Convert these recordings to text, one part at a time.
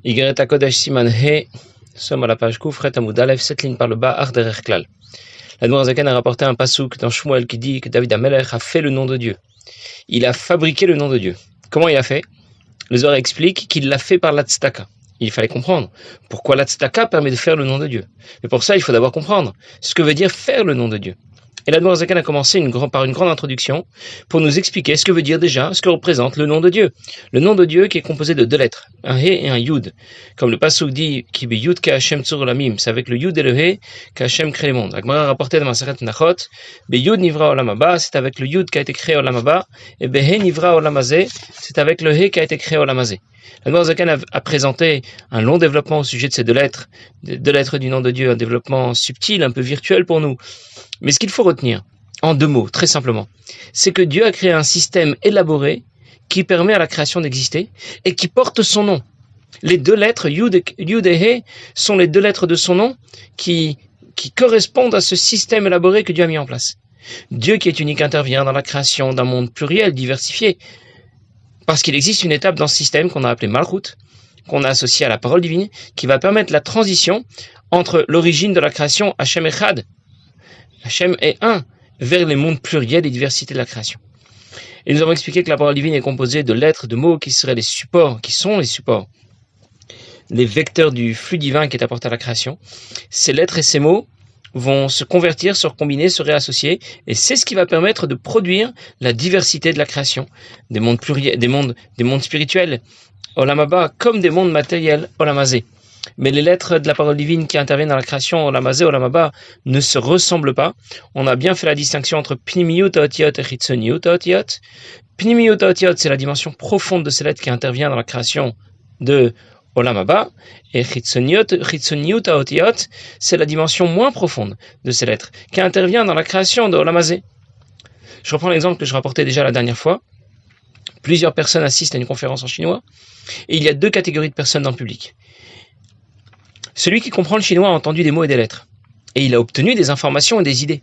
Yigret Kodesh Siman He, nous sommes à la page Koufret Amoud Aleph, 7 lignes par le bas, Arderer Klal. L'Admour Zaken a rapporté un pasouk dans Shmuel qui dit que David Amelech a fait le nom de Dieu. Il a fabriqué le nom de Dieu. Comment il a fait? Le Zohar explique qu'il l'a fait par la tzedaka. Il fallait comprendre pourquoi la tzedaka permet de faire le nom de Dieu. Mais pour ça, il faut d'abord comprendre ce que veut dire faire le nom de Dieu. Et l'Admour Zaken a commencé par une grande introduction pour nous expliquer ce que veut dire déjà, ce que représente le nom de Dieu. Le nom de Dieu qui est composé de deux lettres, un He et un Yud. Comme le pasuk dit, Ki be Yud ka Hashem tzur olamim, c'est avec le Yud et le He qu'Hashem crée les mondes. La Gemara a rapporté dans Masechet Menachot, be Yud nivra olam haba, c'est avec le Yud qu'a été créé olam haba, et be He nivra olam hazeh, c'est avec le He qu'a été créé olam hazeh. L'Admour Zaken a présenté un long développement au sujet de ces deux lettres du nom de Dieu, un développement subtil, un peu virtuel pour nous. Mais ce qu'il faut retenir, en deux mots, très simplement, c'est que Dieu a créé un système élaboré qui permet à la création d'exister et qui porte son nom. Les deux lettres, Yud et He, sont les deux lettres de son nom qui correspondent à ce système élaboré que Dieu a mis en place. Dieu qui est unique intervient dans la création d'un monde pluriel, diversifié, parce qu'il existe une étape dans ce système qu'on a appelé Malchut, qu'on a associé à la parole divine, qui va permettre la transition entre l'origine de la création, Hashem Echad, Hashem est un, vers les mondes pluriels et diversité de la création. Et nous avons expliqué que la parole divine est composée de lettres, de mots qui seraient les supports, qui sont les supports, les vecteurs du flux divin qui est apporté à la création. Ces lettres et ces mots vont se convertir, se recombiner, se réassocier, et c'est ce qui va permettre de produire la diversité de la création, des mondes pluriels, des mondes spirituels, Olam haba, comme des mondes matériels, Olam hazeh. Mais les lettres de la parole divine qui interviennent dans la création, Olam hazeh, Olam haba, ne se ressemblent pas. On a bien fait la distinction entre Pnimiyut haotiyot et Chitzoniyut haotiyot. Pnimiyut haotiyot, c'est la dimension profonde de ces lettres qui intervient dans la création de Olam haba, et Chitzoniyut haotiyot, c'est la dimension moins profonde de ces lettres qui intervient dans la création de Olam hazeh. Je reprends l'exemple que je rapportais déjà la dernière fois. Plusieurs personnes assistent à une conférence en chinois, et il y a deux catégories de personnes dans le public. Celui qui comprend le chinois a entendu des mots et des lettres, et il a obtenu des informations et des idées.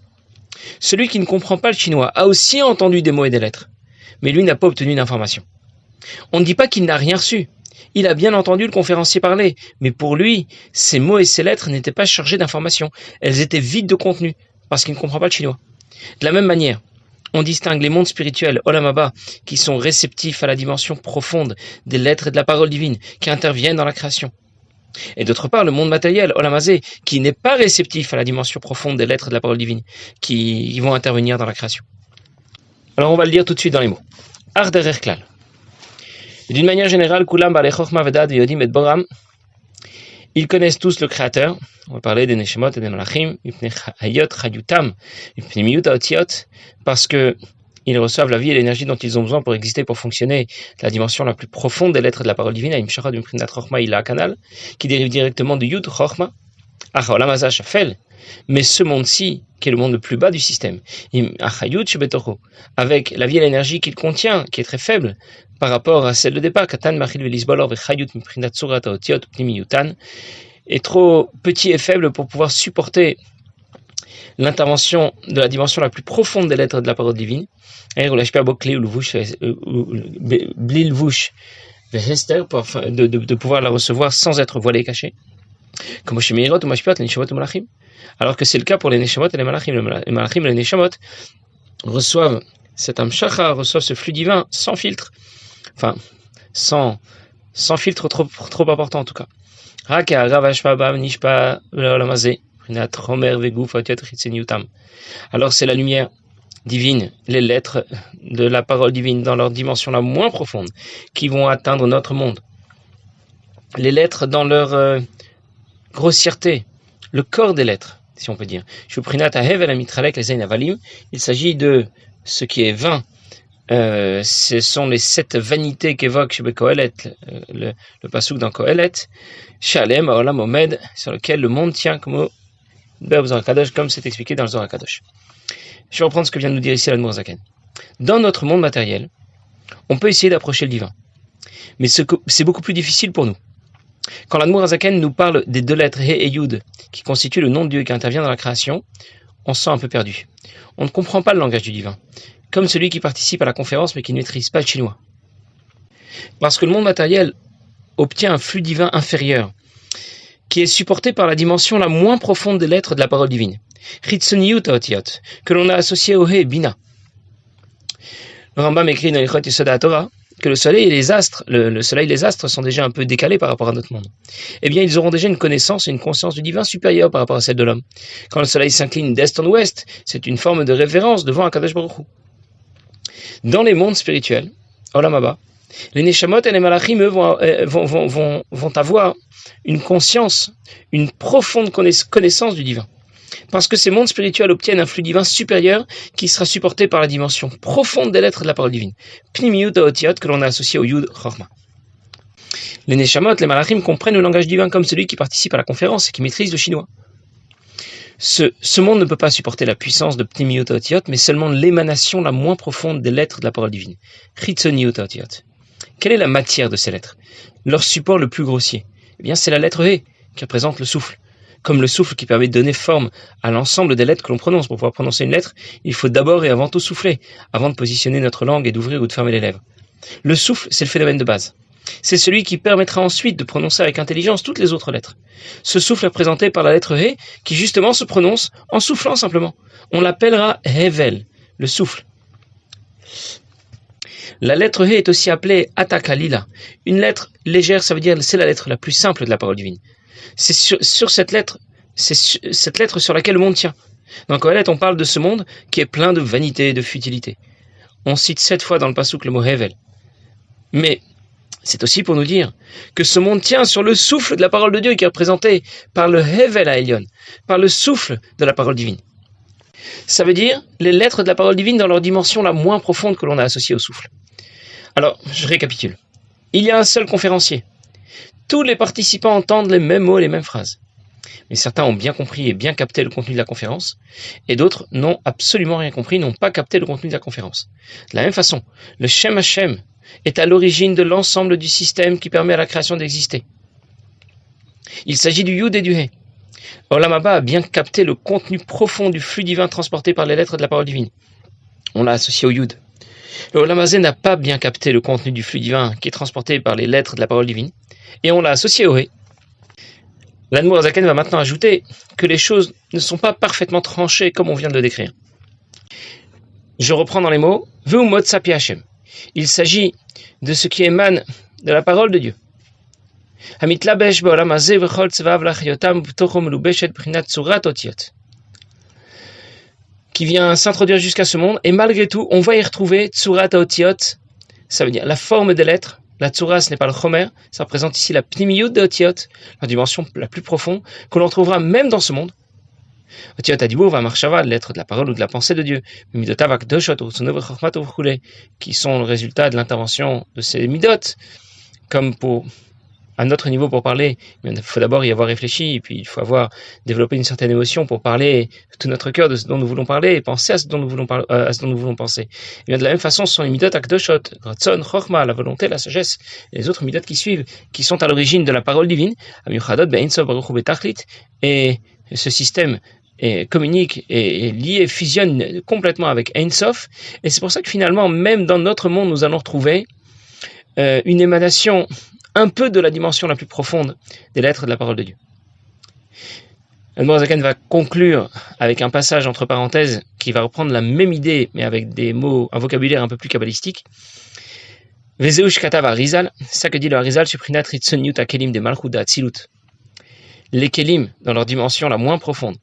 Celui qui ne comprend pas le chinois a aussi entendu des mots et des lettres, mais lui n'a pas obtenu d'informations. On ne dit pas qu'il n'a rien reçu. Il a bien entendu le conférencier parler, mais pour lui, ces mots et ces lettres n'étaient pas chargés d'informations. Elles étaient vides de contenu, parce qu'il ne comprend pas le chinois. De la même manière, on distingue les mondes spirituels, Olam haba, qui sont réceptifs à la dimension profonde des lettres et de la parole divine, qui interviennent dans la création. Et d'autre part, le monde matériel, Olam hazeh, qui n'est pas réceptif à la dimension profonde des lettres et de la parole divine, qui vont intervenir dans la création. Alors on va le lire tout de suite dans les mots. Arderer Klal. D'une manière générale, Kulam balei chokhma vedad veyodim et boram, ils connaissent tous le Créateur. On va parler des Neshemot et des Malachim, parce que ils reçoivent la vie et l'énergie dont ils ont besoin pour exister, pour fonctionner. La dimension la plus profonde des lettres de la parole divine, qui dérive directement de Yud, Chochma, mais ce monde-ci, qui est le monde le plus bas du système, avec la vie et l'énergie qu'il contient, qui est très faible par rapport à celle de départ, est trop petit et faible pour pouvoir supporter l'intervention de la dimension la plus profonde des lettres de la parole divine, de pouvoir la recevoir sans être voilé et caché, alors que c'est le cas pour les Neshemot et les Malachim. Les Malachim et les Neshemot reçoivent cet Amshacha, reçoivent ce flux divin sans filtre, enfin sans filtre trop important en tout cas. Alors c'est la lumière divine, les lettres de la parole divine dans leur dimension la moins profonde qui vont atteindre notre monde. Les lettres dans leur grossièreté, le corps des lettres, si on peut dire. Il s'agit de ce qui est vain. Ce sont les 7 vanités qu'évoque chez Kohelet, le pasuk dans Kohelet, Shalem Olam Omed, sur lequel le monde tient, comme c'est expliqué dans le Zohar HaKadosh. Je vais reprendre ce que vient de nous dire ici l'Admour Zaken. Dans notre monde matériel, on peut essayer d'approcher le divin, mais c'est beaucoup plus difficile pour nous. Quand l'Admour Zaken nous parle des deux lettres He et Yud, qui constituent le nom de Dieu qui intervient dans la création, on se sent un peu perdu. On ne comprend pas le langage du divin, comme celui qui participe à la conférence mais qui ne maîtrise pas le chinois. Parce que le monde matériel obtient un flux divin inférieur, qui est supporté par la dimension la moins profonde des lettres de la parole divine, Chitzoniyut haotiyot, que l'on a associé au He Bina. Le Rambam écrit dans l'Ilchot Yesod HaTorah que le soleil et les astres, le soleil et les astres sont déjà un peu décalés par rapport à notre monde. Eh bien, ils auront déjà une connaissance et une conscience du divin supérieure par rapport à celle de l'homme. Quand le soleil s'incline d'est en ouest, c'est une forme de révérence devant Akadosh Baruch Hu. Dans les mondes spirituels, Olam Haba, les Neshamot et les Malachim vont avoir une conscience, une profonde connaissance du divin. Parce que ces mondes spirituels obtiennent un flux divin supérieur qui sera supporté par la dimension profonde des lettres de la parole divine, Pnimiyut haotiyot, que l'on a associé au Yud Chorma. Les Neshamot, les Malachim comprennent le langage divin comme celui qui participe à la conférence et qui maîtrise le chinois. Ce monde ne peut pas supporter la puissance de Pnimiyut haotiyot, mais seulement l'émanation la moins profonde des lettres de la parole divine, Chitzoniyut haotiyot. Quelle est la matière de ces lettres? Leur support le plus grossier, eh bien, c'est la lettre He, qui représente le souffle. Comme le souffle qui permet de donner forme à l'ensemble des lettres que l'on prononce. Pour pouvoir prononcer une lettre, il faut d'abord et avant tout souffler, avant de positionner notre langue et d'ouvrir ou de fermer les lèvres. Le souffle, c'est le phénomène de base. C'est celui qui permettra ensuite de prononcer avec intelligence toutes les autres lettres. Ce souffle est représenté par la lettre He, qui justement se prononce en soufflant simplement. On l'appellera Hevel, le souffle. La lettre He est aussi appelée Atakalila. Une lettre légère, ça veut dire c'est la lettre la plus simple de la parole divine. C'est sur cette lettre, sur laquelle le monde tient. Dans Kohelet, on parle de ce monde qui est plein de vanité et de futilité. On cite 7 fois dans le Passouk le mot Hevel. Mais c'est aussi pour nous dire que ce monde tient sur le souffle de la parole de Dieu qui est représenté par le Hevel à Elion, par le souffle de la parole divine. Ça veut dire les lettres de la parole divine dans leur dimension la moins profonde que l'on a associée au souffle. Alors, je récapitule. Il y a un seul conférencier. Tous les participants entendent les mêmes mots et les mêmes phrases. Mais certains ont bien compris et bien capté le contenu de la conférence, et d'autres n'ont absolument rien compris, n'ont pas capté le contenu de la conférence. De la même façon, le Shem Hashem est à l'origine de l'ensemble du système qui permet à la création d'exister. Il s'agit du Yud et du He. Olam Haba a bien capté le contenu profond du flux divin transporté par les lettres de la parole divine. On l'a associé au Yud. Le Olam Hazé n'a pas bien capté le contenu du flux divin qui est transporté par les lettres de la parole divine, et on l'a associé au He. L'Admour Zaken va maintenant ajouter que les choses ne sont pas parfaitement tranchées comme on vient de le décrire. Je reprends dans les mots Veu mod sapi Hashem. Il s'agit de ce qui émane de la parole de Dieu. Hamitlabesh ba'olam hazé v'chol tzvav lachyotam v'tocho melubeshet b'chinat tzurat otiyot, qui vient s'introduire jusqu'à ce monde, et malgré tout, on va y retrouver tzurat otiyot, ça veut dire la forme des lettres. La tsura, ce n'est pas le chomer, ça représente ici la pnimiyut de otiyot, la dimension la plus profonde, que l'on trouvera même dans ce monde. Otiyot adibur va marshava, lettre de la parole ou de la pensée de Dieu, midotav akdoshot ou chachmat qui sont le résultat de l'intervention de ces midot, comme pour à notre niveau pour parler, il faut d'abord y avoir réfléchi, et puis il faut avoir développé une certaine émotion pour parler de tout notre cœur de ce dont nous voulons parler, et penser à ce dont nous voulons, penser. Et bien de la même façon, ce sont les midot akdoshot, ratzon, chochma, la volonté, la sagesse, et les autres midot qui suivent, qui sont à l'origine de la parole divine, et ce système communique et lié, fusionne complètement avec Ein Sof, et c'est pour ça que finalement, même dans notre monde, nous allons retrouver une émanation un peu de la dimension la plus profonde des lettres de la parole de Dieu. L'Admour Zaken va conclure avec un passage entre parenthèses qui va reprendre la même idée, mais avec des mots, un vocabulaire un peu plus kabbalistique. Vezeush katav Arizal, c'est ça que dit le Arizal, Sheprinat Ritzoniut Akelim de Malchut Atzilut. Les Kelim, dans leur dimension la moins profonde,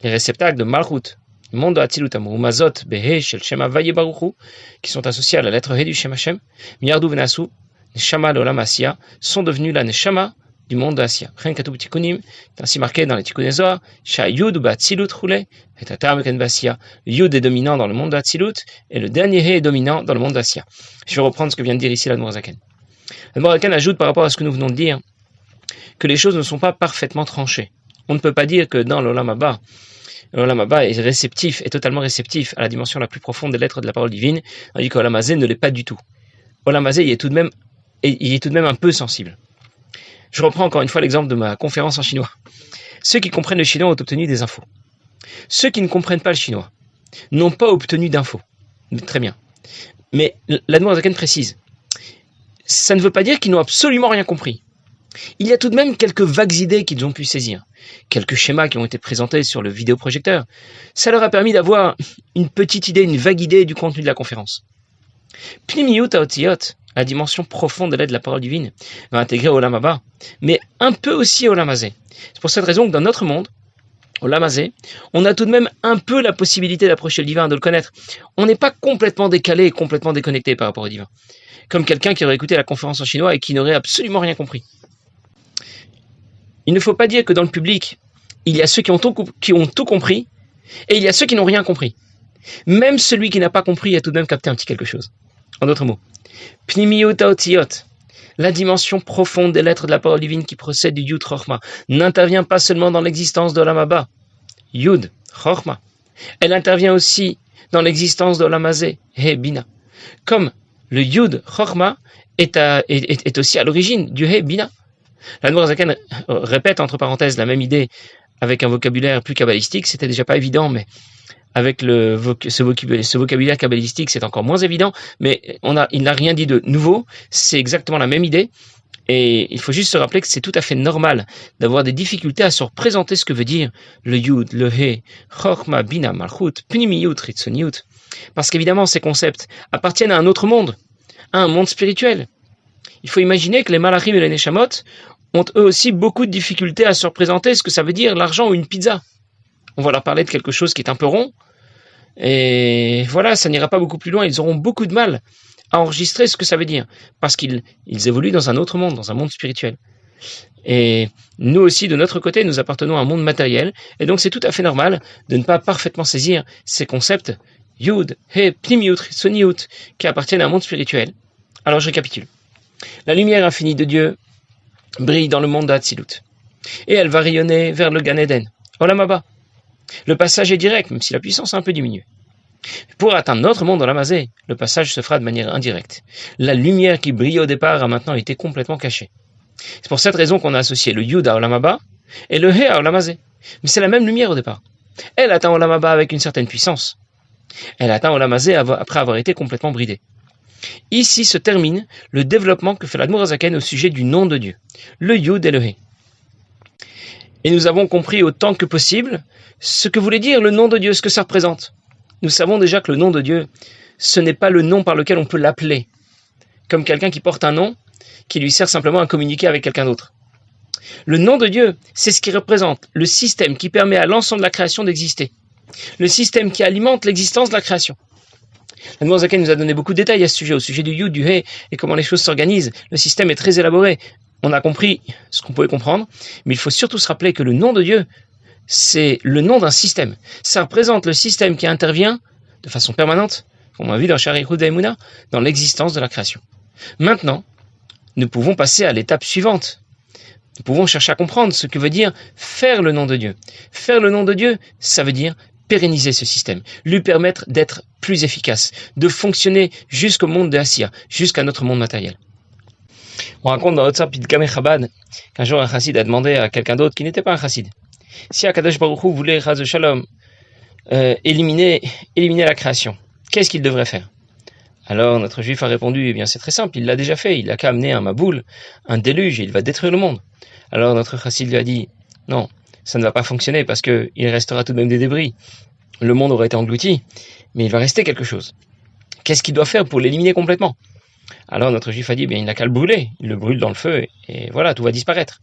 les réceptacles de Malchut, le monde de Atzilut, Amou Mazot, Behe, Shel Shema Vaye Baruchu, qui sont associés à la lettre He du Shem Hashem, Miyardu Venasu, Neshama l'Olam Asiya, sont devenus la Neshama du monde d'Asiya. Chen Katuv Tikunim, c'est ainsi marqué dans les Tikkunei Zohar, Sha Yud Ba'atzilut Chule, et Tatar Meken Ba'Asiya. Yud est dominant dans le monde d'Atzilut, et le dernier He est dominant dans le monde d'Asiya. Je vais reprendre ce que vient de dire ici l'Admour Zaken. L'Admour Zaken ajoute par rapport à ce que nous venons de dire, que les choses ne sont pas parfaitement tranchées. On ne peut pas dire que dans l'Olam Haba est réceptif, est totalement réceptif à la dimension la plus profonde des lettres de la parole divine, tandis que l'Olam Hazé ne l'est pas du tout. Olam Hazé, il est tout de même un peu sensible. Je reprends encore une fois l'exemple de ma conférence en chinois. Ceux qui comprennent le chinois ont obtenu des infos. Ceux qui ne comprennent pas le chinois n'ont pas obtenu d'infos. Très bien. Mais l'Admour Zaken précise, ça ne veut pas dire qu'ils n'ont absolument rien compris. Il y a tout de même quelques vagues idées qu'ils ont pu saisir, quelques schémas qui ont été présentés sur le vidéoprojecteur. Ça leur a permis d'avoir une petite idée, une vague idée du contenu de la conférence. Pnimiyut haotiyot, la dimension profonde de l'aide de la parole divine, va intégrer Olam Haba, mais un peu aussi Olam Hazé. C'est pour cette raison que dans notre monde, Olam Hazé, on a tout de même un peu la possibilité d'approcher le divin, de le connaître. On n'est pas complètement décalé et complètement déconnecté par rapport au divin. Comme quelqu'un qui aurait écouté la conférence en chinois et qui n'aurait absolument rien compris. Il ne faut pas dire que dans le public, il y a ceux qui ont tout compris et il y a ceux qui n'ont rien compris. Même celui qui n'a pas compris a tout de même capté un petit quelque chose. En d'autres mots, Pnimiyut haotiyot, la dimension profonde des lettres de la parole divine qui procède du Yud Chochma, n'intervient pas seulement dans l'existence d'Olam Haba, Yud, Chochma. Elle intervient aussi dans l'existence d'Olam Hazé, He, Bina. Comme le Yud, Chochma, est aussi à l'origine du He, Bina. L'Admour Zaken répète entre parenthèses la même idée avec un vocabulaire plus kabbalistique. C'était déjà pas évident, mais avec ce vocabulaire kabbalistique, c'est encore moins évident. Mais il n'a rien dit de nouveau. C'est exactement la même idée. Et il faut juste se rappeler que c'est tout à fait normal d'avoir des difficultés à se représenter ce que veut dire le Yud, le He, Chochma, Bina, Malchut, Pnimiyut, Ritzoniyut. Parce qu'évidemment, ces concepts appartiennent à un autre monde, à un monde spirituel. Il faut imaginer que les Malachim et les Neshamot ont eux aussi beaucoup de difficultés à se représenter ce que ça veut dire l'argent ou une pizza. On va leur parler de quelque chose qui est un peu rond, et voilà, ça n'ira pas beaucoup plus loin, ils auront beaucoup de mal à enregistrer ce que ça veut dire, parce qu'ils évoluent dans un autre monde, dans un monde spirituel. Et nous aussi, de notre côté, nous appartenons à un monde matériel, et donc c'est tout à fait normal de ne pas parfaitement saisir ces concepts Yud, He, Pnimiyut, Soniyut, qui appartiennent à un monde spirituel. Alors je récapitule. La lumière infinie de Dieu brille dans le monde d'Hatzilut. Et elle va rayonner vers le Gan Eden, Olam Haba. Le passage est direct, même si la puissance a un peu diminué. Pour atteindre notre monde Olam Hazé, le passage se fera de manière indirecte. La lumière qui brillait au départ a maintenant été complètement cachée. C'est pour cette raison qu'on a associé le Yud à Olam Haba et le He à Olam Hazé. Mais c'est la même lumière au départ. Elle atteint Olam Haba avec une certaine puissance. Elle atteint Olam Hazé après avoir été complètement bridée. Ici se termine le développement que fait l'Admour Zaken au sujet du nom de Dieu, le Yud et le He. Et nous avons compris autant que possible ce que voulait dire le nom de Dieu, ce que ça représente. Nous savons déjà que le nom de Dieu, ce n'est pas le nom par lequel on peut l'appeler, comme quelqu'un qui porte un nom qui lui sert simplement à communiquer avec quelqu'un d'autre. Le nom de Dieu, c'est ce qui représente le système qui permet à l'ensemble de la création d'exister, le système qui alimente l'existence de la création. L'Admour Zaken nous a donné beaucoup de détails à ce sujet, au sujet du Yud, du He, et comment les choses s'organisent. Le système est très élaboré. On a compris ce qu'on pouvait comprendre, mais il faut surtout se rappeler que le nom de Dieu, c'est le nom d'un système. Ça représente le système qui intervient de façon permanente, comme on a vu dans Sharichut Daimuna, dans l'existence de la création. Maintenant, nous pouvons passer à l'étape suivante. Nous pouvons chercher à comprendre ce que veut dire faire le nom de Dieu. Faire le nom de Dieu, ça veut dire pérenniser ce système, lui permettre d'être plus efficace, de fonctionner jusqu'au monde de Asiya, jusqu'à notre monde matériel. On raconte dans Otsar Pidgame Chabad qu'un jour un chassid a demandé à quelqu'un d'autre qui n'était pas un chassid si Akadosh Baruch Hu voulait Chas Shalom éliminer la création, qu'est-ce qu'il devrait faire? Alors notre juif a répondu, eh bien c'est très simple, il l'a déjà fait, il n'a qu'à amener un maboul, un déluge, et il va détruire le monde. Alors notre chassid lui a dit, non, ça ne va pas fonctionner parce qu'il restera tout de même des débris. Le monde aura été englouti, mais il va rester quelque chose. Qu'est-ce qu'il doit faire pour l'éliminer complètement? Alors notre juif a dit, bien, il n'a qu'à le brûler. Il le brûle dans le feu et voilà, tout va disparaître.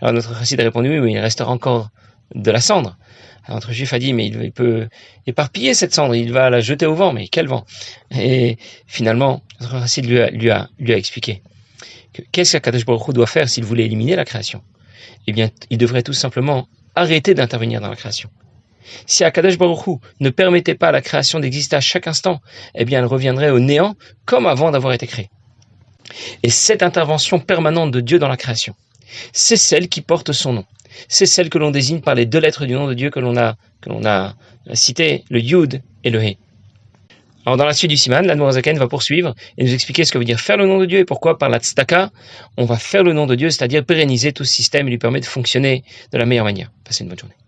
Alors notre chassid a répondu, oui, mais il restera encore de la cendre. Alors notre juif a dit, mais il peut éparpiller cette cendre, il va la jeter au vent, mais quel vent? Et finalement, notre chassid lui a expliqué que qu'est-ce qu'Akadosh Baruch Hu doit faire s'il voulait éliminer la création? Eh bien, il devrait tout simplement arrêter d'intervenir dans la création. Si Akadosh Baruch Hu ne permettait pas à la création d'exister à chaque instant, eh bien elle reviendrait au néant comme avant d'avoir été créée. Et cette intervention permanente de Dieu dans la création, c'est celle qui porte son nom. C'est celle que l'on désigne par les deux lettres du nom de Dieu que l'on a cité, le Yud et le He. Alors dans la suite du Siman, l'Admour Zaken va poursuivre et nous expliquer ce que veut dire faire le nom de Dieu et pourquoi par la tzedaka, on va faire le nom de Dieu, c'est-à-dire pérenniser tout ce système et lui permettre de fonctionner de la meilleure manière. Passez une bonne journée.